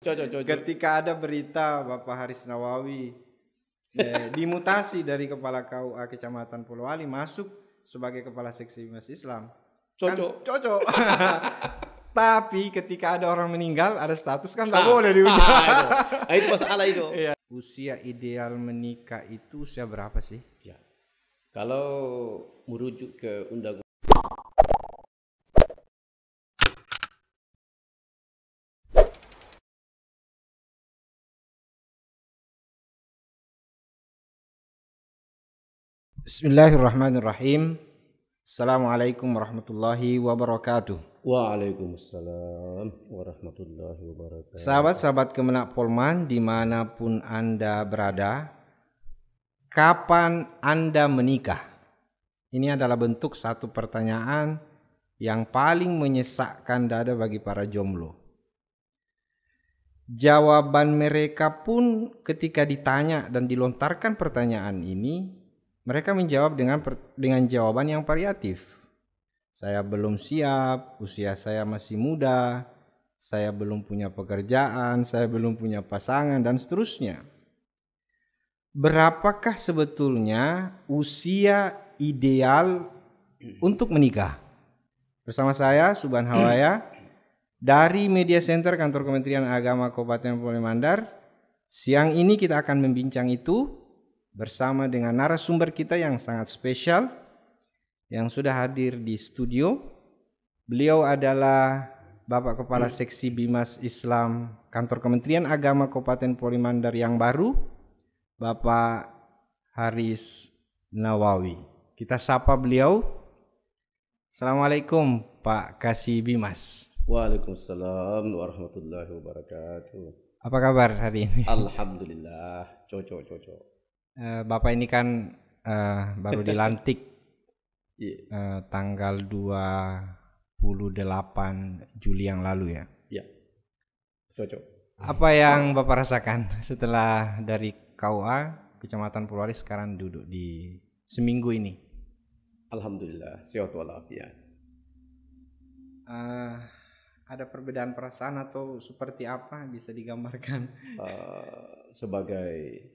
Cocok. Ketika ada berita Bapak Haris Nawawi dimutasi dari Kepala KUA Kecamatan Polowali masuk sebagai Kepala Seksi Bimas Islam. Cocok. Kan cocok. Tapi ketika ada orang meninggal, ada status kan tak boleh diujar. Itu masalah itu. Iya. Usia ideal menikah itu usia berapa sih? Ya. Kalau merujuk ke undang Bismillahirrahmanirrahim. Assalamualaikum warahmatullahi wabarakatuh. Waalaikumsalam warahmatullahi wabarakatuh. Sahabat-sahabat Kemenak Polman dimanapun Anda berada, kapan Anda menikah? Ini adalah bentuk satu pertanyaan yang paling menyesakkan dada bagi para jomblo. Jawaban mereka pun ketika ditanya dan dilontarkan pertanyaan ini, mereka menjawab dengan jawaban yang variatif. Saya belum siap, usia saya masih muda, saya belum punya pekerjaan, saya belum punya pasangan, dan seterusnya. Berapakah sebetulnya usia ideal untuk menikah? Bersama saya, Subhan Hawaya, dari Media Center Kantor Kementerian Agama Kabupaten Polewali Mandar. Siang ini kita akan membincang itu bersama dengan narasumber kita yang sangat spesial yang sudah hadir di studio. Beliau adalah Bapak Kepala Seksi Bimas Islam Kantor Kementerian Agama Kabupaten Polewali Mandar yang baru, Bapak Haris Nawawi. Kita sapa beliau. Assalamualaikum Pak Kasih Bimas. Waalaikumsalam warahmatullahi wabarakatuh. Apa kabar hari ini? Alhamdulillah, cocok. Bapak ini kan baru dilantik tanggal 28 Juli yang lalu ya? Iya, cocok. Apa yang Bapak rasakan setelah dari KUA Kecamatan Polowali sekarang duduk di seminggu ini? Alhamdulillah, sehat walafiat. Ada perbedaan perasaan atau seperti apa bisa digambarkan? Sebagai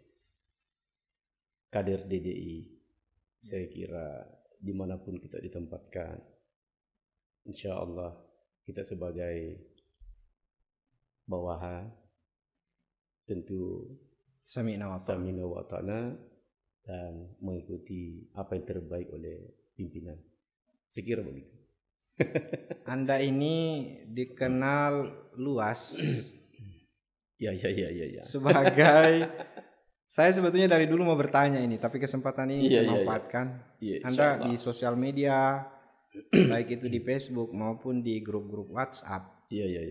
kader DDI, saya kira dimanapun kita ditempatkan, insya Allah kita sebagai bawahan tentu Sami'na wa ta'na dan mengikuti apa yang terbaik oleh pimpinan. Saya kira begitu. Anda ini dikenal luas. Ya. Sebagai saya sebetulnya dari dulu mau bertanya ini, tapi kesempatan ini saya manfaatkan. Anda di sosial media, baik itu di Facebook maupun di grup-grup WhatsApp. Iya.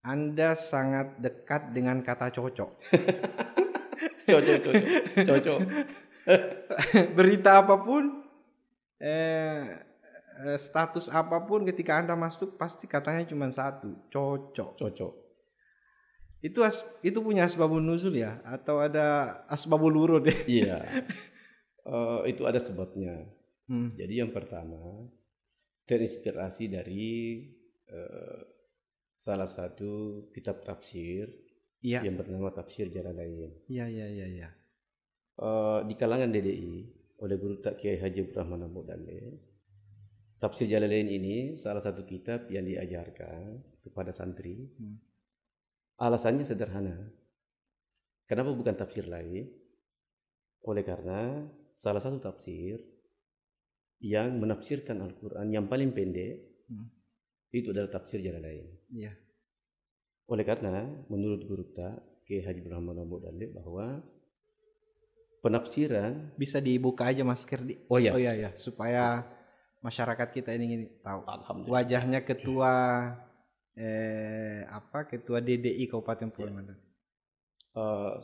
Anda sangat dekat dengan kata cocok. Cocok. Berita apapun, status apapun ketika Anda masuk pasti katanya cuma satu, cocok. Itu punya asbabun nuzul ya, atau ada asbabul wurud ya? Iya. Itu ada sebabnya. Jadi yang pertama terinspirasi dari salah satu kitab tafsir yang bernama Tafsir Jalalain. Iya. Di kalangan DDI oleh Guru Tak Kiai Haji Rahman Mudalil, Tafsir Jalalain ini salah satu kitab yang diajarkan kepada santri. Alasannya sederhana. Kenapa bukan tafsir lain? Oleh karena salah satu tafsir yang menafsirkan Al-Quran yang paling pendek itu adalah Tafsir Jalalain. Iya. Oleh karena menurut Guru Tak Kiai Haji Rahman Mudalil bahwa penafsiran bisa dibuka aja masker di. Oh iya, supaya masyarakat kita ini tahu. Wajahnya ketua ketua DDI Kabupaten Polewali Mandar.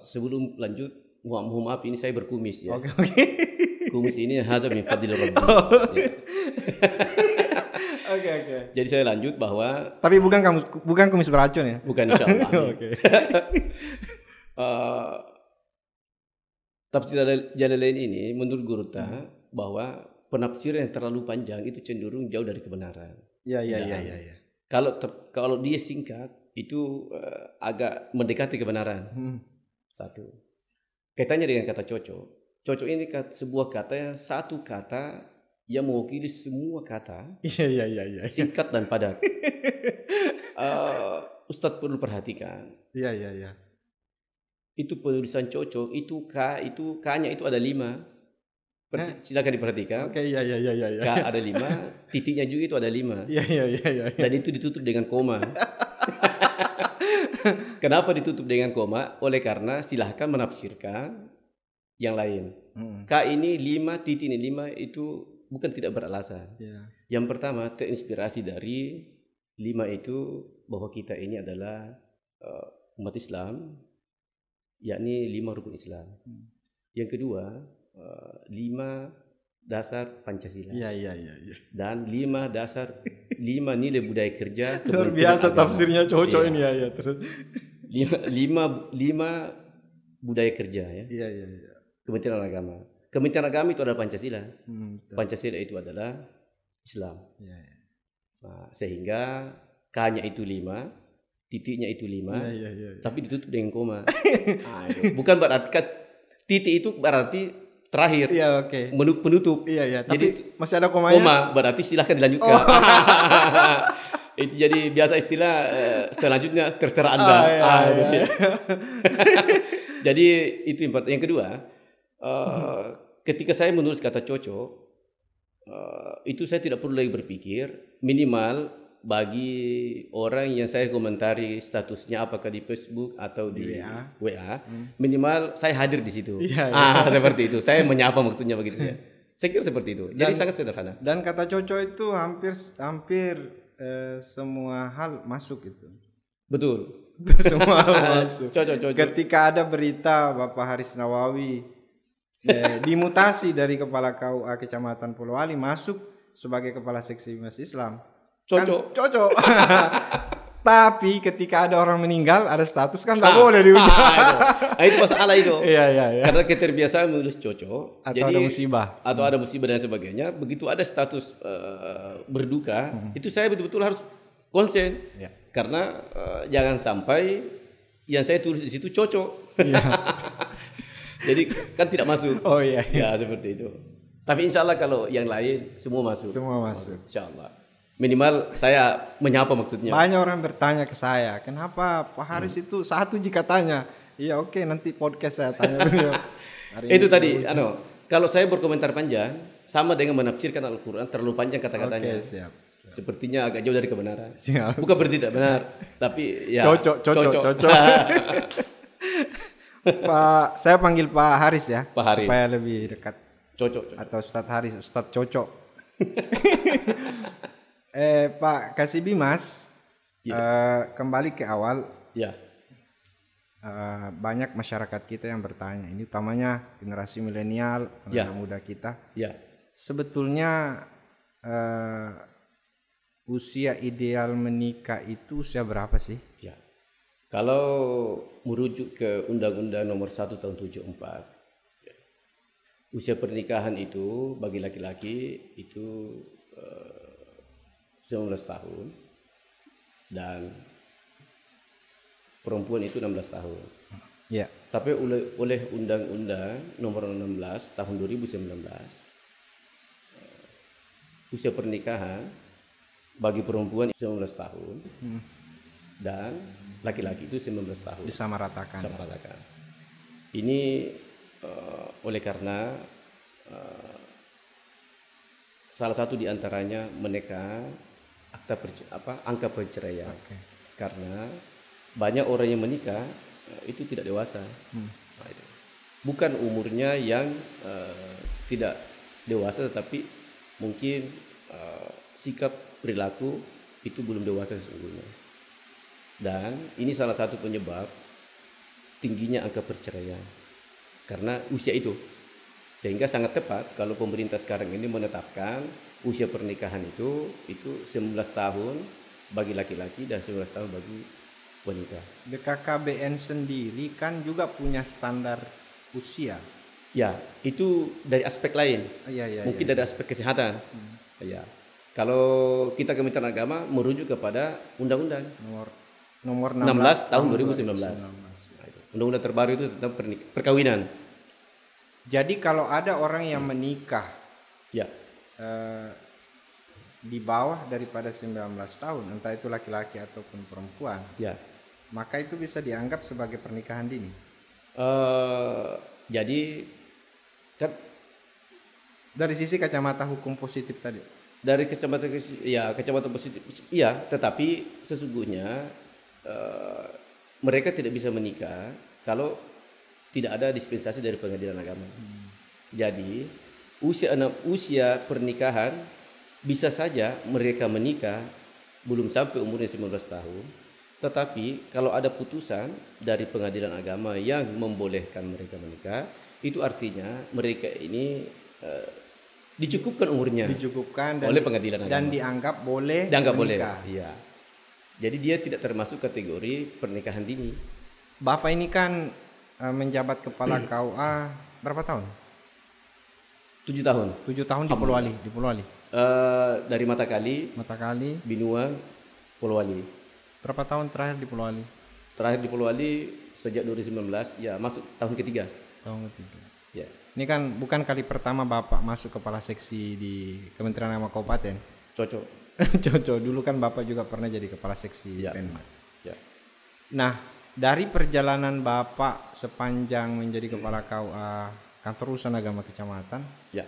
Sebelum lanjut, mohon maaf ini saya berkumis ya. Oke. Kumis ini hadza min fadli Rabbi. Oke. Jadi saya lanjut bahwa tapi bukan kumis beracun ya? Bukan, insyaallah. Oke. Tafsir Jalalain ini menurut Guru Ta bahwa penafsiran yang terlalu panjang itu cenderung jauh dari kebenaran. Iya. Kalau dia singkat itu agak mendekati kebenaran. Satu. Kaitannya dengan kata cocok. Cocok ini sebuah kata yang satu kata yang mewakili semua kata. Iya. Singkat dan padat. Ustadz perlu perhatikan. Iya. Itu penulisan cocok, itu K-nya itu ada 5. Silakan diperhatikan. Oke, iya. K ada 5, titiknya juga itu ada 5. Iya. Dan itu ditutup dengan koma. Kenapa ditutup dengan koma? Oleh karena silahkan menafsirkan yang lain. K ini 5, titik ini 5 itu bukan tidak beralasan. Yang pertama terinspirasi dari 5 itu bahwa kita ini adalah umat Islam, yakni 5 rukun Islam. Yang kedua 5 dasar Pancasila. Iya. Dan 5 nilai budaya kerja. Luar biasa tafsirnya cocok ini ya. Terus 5 budaya kerja ya. Iya. Kementerian Agama. Kementerian Agama itu adalah Pancasila. Pancasila itu adalah Islam. Iya. Nah, sehingga K-nya itu 5, titiknya itu 5, tapi ditutup dengan koma. Bukan berarti titik itu berarti terakhir. Iya, oke. Penutup. Iya. Jadi Tapi masih ada komanya. Koma berarti silahkan dilanjutkan. Itu jadi biasa istilah selanjutnya terserah Anda. Iya. Jadi itu yang kedua. Ketika saya menulis kata cocok, itu saya tidak perlu lagi berpikir, minimal bagi orang yang saya komentari statusnya apakah di Facebook atau di WA, minimal saya hadir di situ. Seperti itu. Saya menyapa maksudnya begitu ya. Saya kira seperti itu. Jadi sangat sederhana. Dan kata cocok itu hampir semua hal masuk itu. Betul. Semua hal masuk. Cocok. Ketika ada berita Bapak Haris Nawawi dimutasi dari kepala KUA Kecamatan Polowali masuk sebagai kepala seksi Bimas Islam. Cocok. Tapi ketika ada orang meninggal, ada status kan tak boleh diucap. Itu masalah itu. Iya. Karena keterbiasaan menulis cocok. Atau ada musibah. Atau ada musibah dan sebagainya. Begitu ada status berduka, itu saya betul-betul harus konsen. Karena jangan sampai yang saya tulis di situ cocok. Jadi kan tidak masuk. Oh iya. Ya seperti itu. Tapi insya Allah kalau yang lain semua masuk. Insya Allah. Minimal saya menyapa maksudnya. Banyak orang bertanya ke saya, kenapa Pak Haris itu satu jika tanya? Iya oke, nanti podcast saya tanya beliau. Itu tadi, kalau saya berkomentar panjang, sama dengan menafsirkan Al-Quran terlalu panjang kata-katanya. Oke, siap. Sepertinya agak jauh dari kebenaran. Siap. Bukan berarti tidak benar, tapi ya cocok. Pak, saya panggil Pak Haris ya. Pak Haris. Supaya lebih dekat. Cocok. Atau Ustadz Haris, Ustadz Cocok. Pak Kasibi Mas, kembali ke awal. Ya. Banyak masyarakat kita yang bertanya, ini utamanya generasi milenial, anak muda kita. Ya. Sebetulnya usia ideal menikah itu usia berapa sih? Ya. Kalau merujuk ke Undang-Undang Nomor 1 Tahun 74, usia pernikahan itu bagi laki-laki itu 19 tahun dan perempuan itu 16 tahun. Ya. Tapi oleh Undang-Undang Nomor 16 Tahun 2019, usia pernikahan bagi perempuan 19 tahun dan laki-laki itu 19 tahun. Disamaratakan. Ini oleh karena salah satu diantaranya menekan angka perceraian. Karena banyak orang yang menikah itu tidak dewasa. Nah, itu. Bukan umurnya yang tidak dewasa, tetapi mungkin sikap perilaku itu belum dewasa sesungguhnya. Dan ini salah satu penyebab tingginya angka perceraian karena usia itu. Sehingga sangat tepat kalau pemerintah sekarang ini menetapkan usia pernikahan itu 19 tahun bagi laki-laki dan 19 tahun bagi wanita. BKKBN sendiri kan juga punya standar usia. Ya, itu dari aspek lain. Mungkin dari aspek kesehatan. Ya. Kalau kita Kementerian Agama merujuk kepada undang-undang nomor nomor 16 tahun 2019. Nah, itu. Undang-undang terbaru itu tentang perkawinan. Jadi kalau ada orang yang menikah Ya. Di bawah daripada 19 tahun, entah itu laki-laki ataupun perempuan, Ya. maka itu bisa dianggap sebagai pernikahan dini. Jadi kan Dari sisi kacamata hukum positif tadi. dari kacamata positif, iya, tetapi sesungguhnya mereka tidak bisa menikah kalau tidak ada dispensasi dari pengadilan agama. Jadi usia pernikahan bisa saja mereka menikah belum sampai umurnya 19 tahun, tetapi kalau ada putusan dari pengadilan agama yang membolehkan mereka menikah, itu artinya mereka ini dicukupkan umurnya oleh pengadilan agama dan dianggap boleh menikah. Iya. Jadi dia tidak termasuk kategori pernikahan dini. Bapak ini kan menjabat kepala KUA berapa tahun? 7 tahun. 7 tahun di Pulau Wali. Dari Matakali, Binua, Pulau Wali. Berapa tahun terakhir di Pulau Wali? Terakhir di Pulau Wali sejak 2019, ya masuk tahun ketiga. Ya. Ini kan bukan kali pertama Bapak masuk kepala seksi di Kementerian Agama Kabupaten. Cocok. Dulu kan Bapak juga pernah jadi kepala seksi Penma. Ya. Nah, dari perjalanan Bapak sepanjang menjadi kepala KUA Kantor Urusan Agama Kecamatan, ya.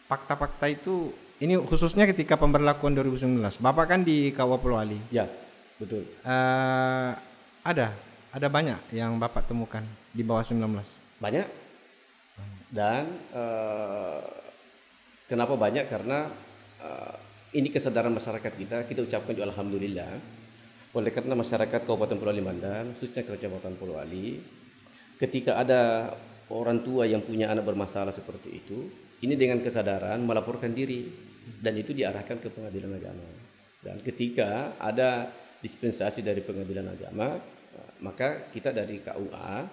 Fakta-fakta itu ini khususnya ketika pemberlakuan 2019. Bapak kan di KUA Pulau Wali. Ya, betul. Ada banyak yang Bapak temukan di bawah 19. Banyak. Dan kenapa banyak? Karena ini kesadaran masyarakat kita ucapkan juga alhamdulillah. Oleh karena masyarakat Kabupaten Pulau Wali Mandar, khususnya Kecamatan Pulau Wali, ketika ada orang tua yang punya anak bermasalah seperti itu, ini dengan kesadaran melaporkan diri dan itu diarahkan ke pengadilan agama. Dan ketika ada dispensasi dari pengadilan agama, maka kita dari KUA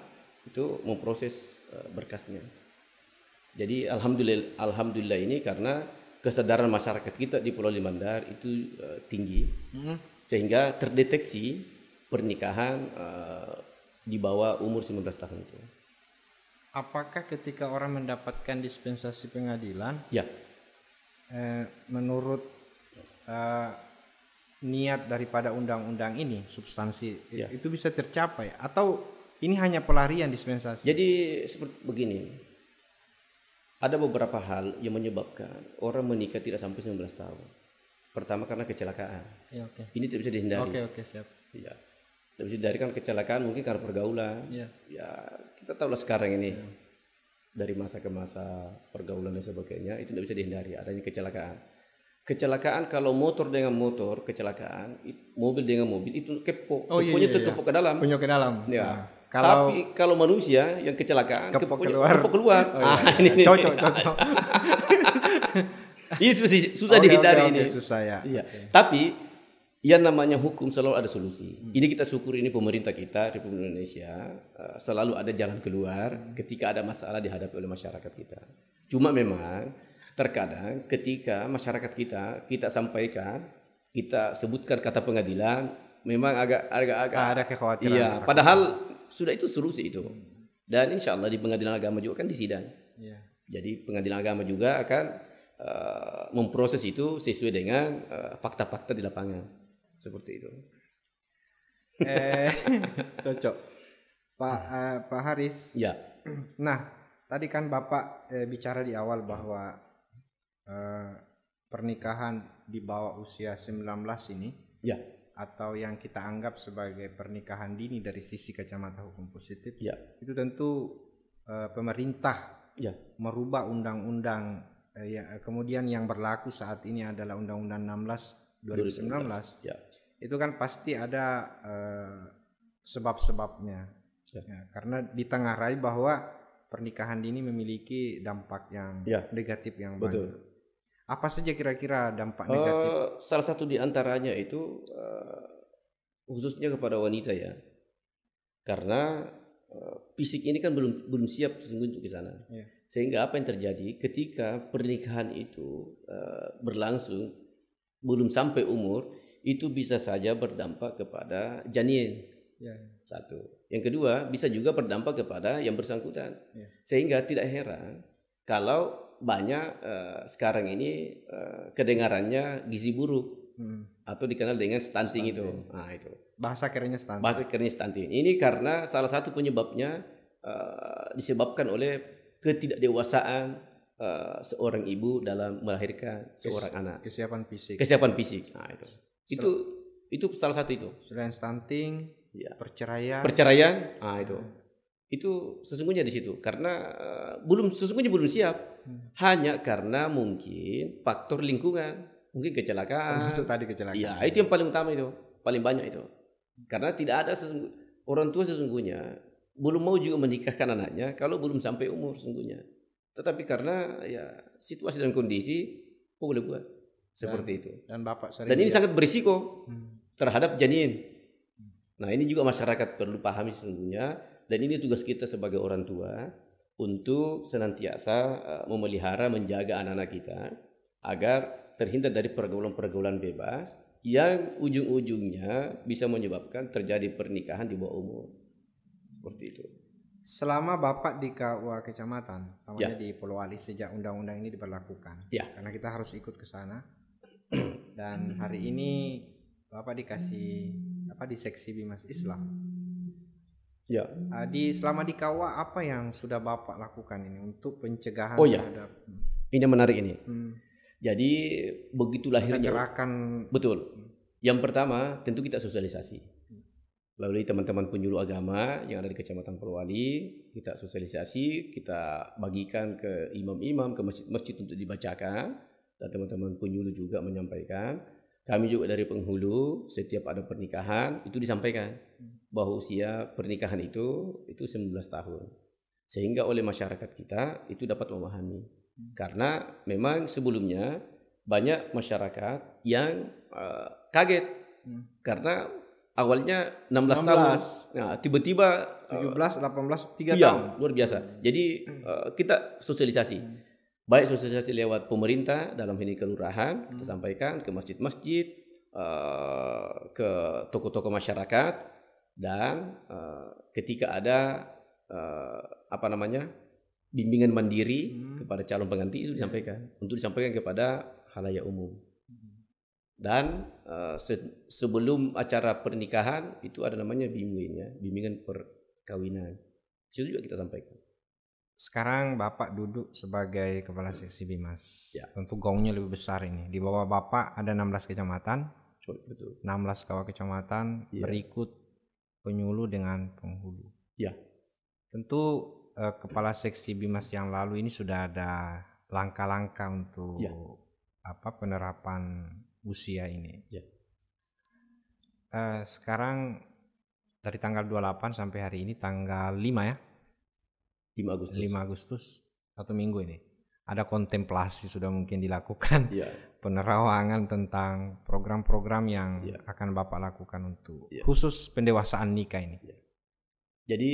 itu memproses berkasnya. Jadi alhamdulillah ini karena kesadaran masyarakat kita di Pulau Wali Mandar itu tinggi, sehingga terdeteksi pernikahan di bawah umur 19 tahun itu. Apakah ketika orang mendapatkan dispensasi pengadilan, ya, menurut niat daripada undang-undang ini, substansi itu bisa tercapai, atau ini hanya pelarian dispensasi? Jadi seperti begini, ada beberapa hal yang menyebabkan orang menikah tidak sampai 19 tahun. Pertama karena kecelakaan. Ya, okay. Ini tidak bisa dihindari. Oke, siap. Ya. Tidak bisa dihindari kan kecelakaan mungkin karena pergaulan. Ya, kita tahulah sekarang ini dari masa ke masa pergaulan dan sebagainya itu tidak bisa dihindari adanya kecelakaan. Kecelakaan kalau motor dengan motor kecelakaan, mobil dengan mobil itu kepok. Kepoknya terkepok ke dalam. Punya ke dalam. Ya. Tapi kalau manusia yang kecelakaan kepok keluar. Ini cocok. Ini susah dihindari ini. Susah ya. Iya. Tapi yang namanya hukum selalu ada solusi. Ini kita syukuri, ini pemerintah kita Republik Indonesia selalu ada jalan keluar ketika ada masalah dihadapi oleh masyarakat kita. Cuma memang terkadang ketika masyarakat kita sampaikan, kita sebutkan kata pengadilan, memang agak ada kekhawatiran. Iya, padahal sudah itu solusi itu. Dan insya Allah di pengadilan agama juga kan disidang. Ya. Jadi pengadilan agama juga akan memproses itu sesuai dengan fakta-fakta di lapangan. Seperti itu. Cocok. Pak Haris. Ya. Nah, tadi kan Bapak bicara di awal bahwa pernikahan di bawah usia 19 ini, atau yang kita anggap sebagai pernikahan dini dari sisi kacamata hukum positif, itu tentu pemerintah merubah undang-undang kemudian yang berlaku saat ini adalah Undang-Undang 16 2019. Itu kan pasti ada sebab-sebabnya. Karena ditengarai bahwa pernikahan dini memiliki dampak yang negatif yang banyak. Betul. Apa saja kira-kira dampak negatif? Salah satu di antaranya itu khususnya kepada wanita ya. Karena fisik ini kan belum siap sesungguhnya ke sana. Sehingga apa yang terjadi ketika pernikahan itu berlangsung belum sampai umur, itu bisa saja berdampak kepada janin. Ya. Satu. Yang kedua, bisa juga berdampak kepada yang bersangkutan. Ya. Sehingga tidak heran kalau banyak sekarang ini kedengarannya gizi buruk atau dikenal dengan stunting itu. Nah, itu. Bahasa kerennya stunting. Bahasa kerennya stunting. Ini karena salah satu penyebabnya disebabkan oleh ketidakdewasaan seorang ibu dalam melahirkan seorang anak. Kesiapan fisik. Kesiapan fisik. Nah, itu salah satu itu. Selain stunting, ya. Perceraian, nah itu sesungguhnya di situ karena sesungguhnya belum siap. Hanya karena mungkin faktor lingkungan, mungkin kecelakaan. Termasuk tadi kecelakaan. Iya, itu yang paling utama itu, paling banyak itu. Karena tidak ada orang tua sesungguhnya belum mau juga menikahkan anaknya kalau belum sampai umur sesungguhnya. Tetapi karena ya situasi dan kondisi boleh buat seperti itu. Dan Bapak dan ini sangat berisiko terhadap janin. Nah, ini juga masyarakat perlu pahami sesungguhnya, dan ini tugas kita sebagai orang tua untuk senantiasa memelihara, menjaga anak-anak kita agar terhindar dari pergaulan-pergaulan bebas yang ujung-ujungnya bisa menyebabkan terjadi pernikahan di bawah umur. Seperti itu. Selama Bapak di KUA Kecamatan, namanya di Polowali sejak undang-undang ini diberlakukan, karena kita harus ikut ke sana. Dan hari ini Bapak dikasih di seksi Bimas Islam. Ya. Selama di KUA apa yang sudah Bapak lakukan ini untuk pencegahan terhadap ini menarik ini. Jadi begitu lahirnya gerakan. Betul. Yang pertama tentu kita sosialisasi. Lalu teman-teman penyuluh agama yang ada di Kecamatan Polowali, kita sosialisasi, kita bagikan ke imam-imam, ke masjid-masjid untuk dibacakan, dan teman-teman penyuluh juga menyampaikan. Kami juga dari penghulu setiap ada pernikahan itu disampaikan bahwa usia pernikahan itu 19 tahun. Sehingga oleh masyarakat kita itu dapat memahami. Karena memang sebelumnya banyak masyarakat yang kaget karena awalnya 16 tahun. Nah, tiba-tiba 17, 18, 3 tahun. Luar biasa. Jadi kita sosialisasi. Baik sosialisasi lewat pemerintah dalam ini kelurahan, kita sampaikan ke masjid-masjid, ke toko-toko masyarakat, dan ketika ada bimbingan mandiri kepada calon pengantin itu disampaikan, untuk disampaikan kepada khalayak umum. Dan sebelum acara pernikahan itu ada namanya bimbingan perkawinan. Itu juga kita sampaikan. Sekarang Bapak duduk sebagai Kepala Seksi Bimas. Tentu gaungnya lebih besar ini. Di bawah Bapak ada 16 kecamatan. Betul. 16 KUA kecamatan berikut penyuluh dengan penghulu. Tentu Kepala Seksi Bimas yang lalu ini sudah ada langkah-langkah untuk penerapan usia ini. Sekarang dari tanggal 28 sampai hari ini tanggal 5 ya. 5 Agustus satu minggu ini ada kontemplasi sudah mungkin dilakukan, penerawangan tentang program-program yang akan Bapak lakukan untuk khusus pendewasaan nikah ini. Jadi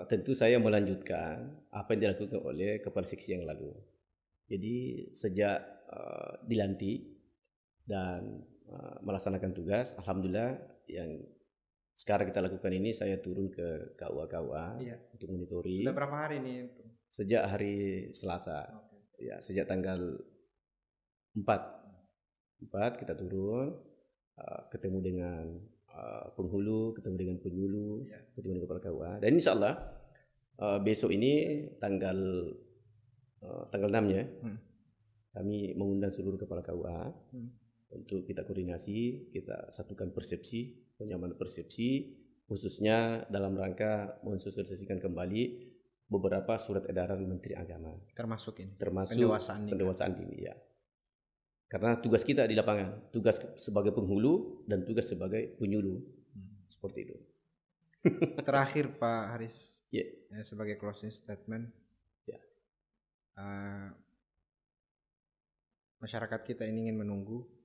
tentu saya melanjutkan apa yang dilakukan oleh Kepala Seksi yang lalu. Jadi sejak dilantik dan melaksanakan tugas, alhamdulillah yang sekarang kita lakukan ini, saya turun ke KUA untuk monitori. Sudah berapa hari ini? Sejak hari Selasa. Sejak tanggal 4 kita turun, ketemu dengan penghulu, ketemu dengan penyuluh, ketemu dengan kepala KUA. Dan insya Allah besok ini tanggal 6-nya kami mengundang seluruh kepala KUA untuk kita koordinasi, kita satukan persepsi, penyamanan persepsi, khususnya dalam rangka mensosialisasikan kembali beberapa surat edaran Menteri Agama. Termasuk pendewasaan dini. Karena tugas kita di lapangan, tugas sebagai penghulu dan tugas sebagai penyuluh. Seperti itu. Terakhir Pak Haris, sebagai closing statement, masyarakat kita ini ingin menunggu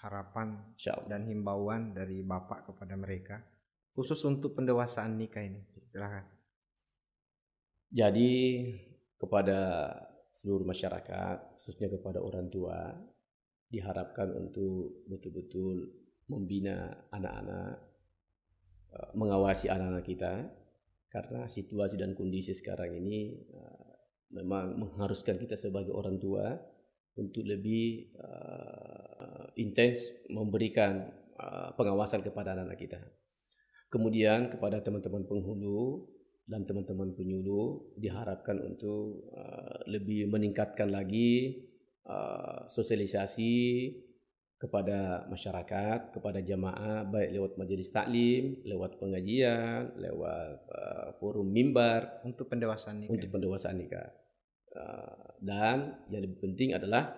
harapan dan himbauan dari Bapak kepada mereka khusus untuk pendewasaan nikah ini. Silakan. Jadi kepada seluruh masyarakat, khususnya kepada orang tua, diharapkan untuk betul-betul membina anak-anak, mengawasi anak-anak kita, karena situasi dan kondisi sekarang ini memang mengharuskan kita sebagai orang tua untuk lebih intens memberikan pengawasan kepada anak-anak kita. Kemudian kepada teman-teman penghulu dan teman-teman penyuluh diharapkan untuk lebih meningkatkan lagi sosialisasi kepada masyarakat, kepada jamaah, baik lewat majelis taklim, lewat pengajian, lewat forum mimbar untuk pendewasaan nikah. Dan yang lebih penting adalah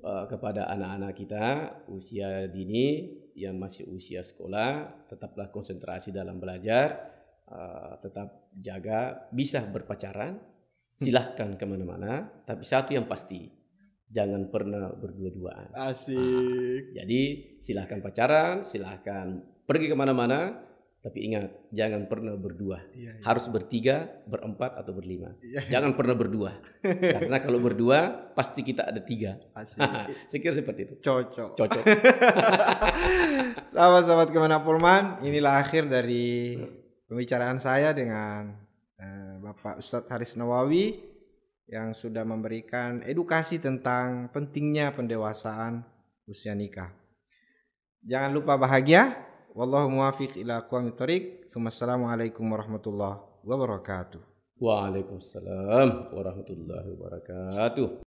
kepada anak-anak kita usia dini yang masih usia sekolah, tetaplah konsentrasi dalam belajar, tetap jaga, bisa berpacaran, silahkan kemana-mana, tapi satu yang pasti, jangan pernah berdua-duaan. Asik. Jadi silahkan pacaran, silahkan pergi kemana-mana, tapi ingat, jangan pernah berdua. Harus bertiga, berempat, atau berlima. Jangan pernah berdua. Karena kalau berdua, pasti kita ada 3. Saya kira seperti itu. Cocok. Sahabat-sahabat Kemenapolman, inilah akhir dari pembicaraan saya dengan Bapak Ustadz Haris Nawawi yang sudah memberikan edukasi tentang pentingnya pendewasaan usia nikah. Jangan lupa bahagia. Wallahu muwafiq ila aqwamit thoriq. Wassalamualaikum warahmatullahi wabarakatuh. Waalaikumsalam warahmatullahi wabarakatuh.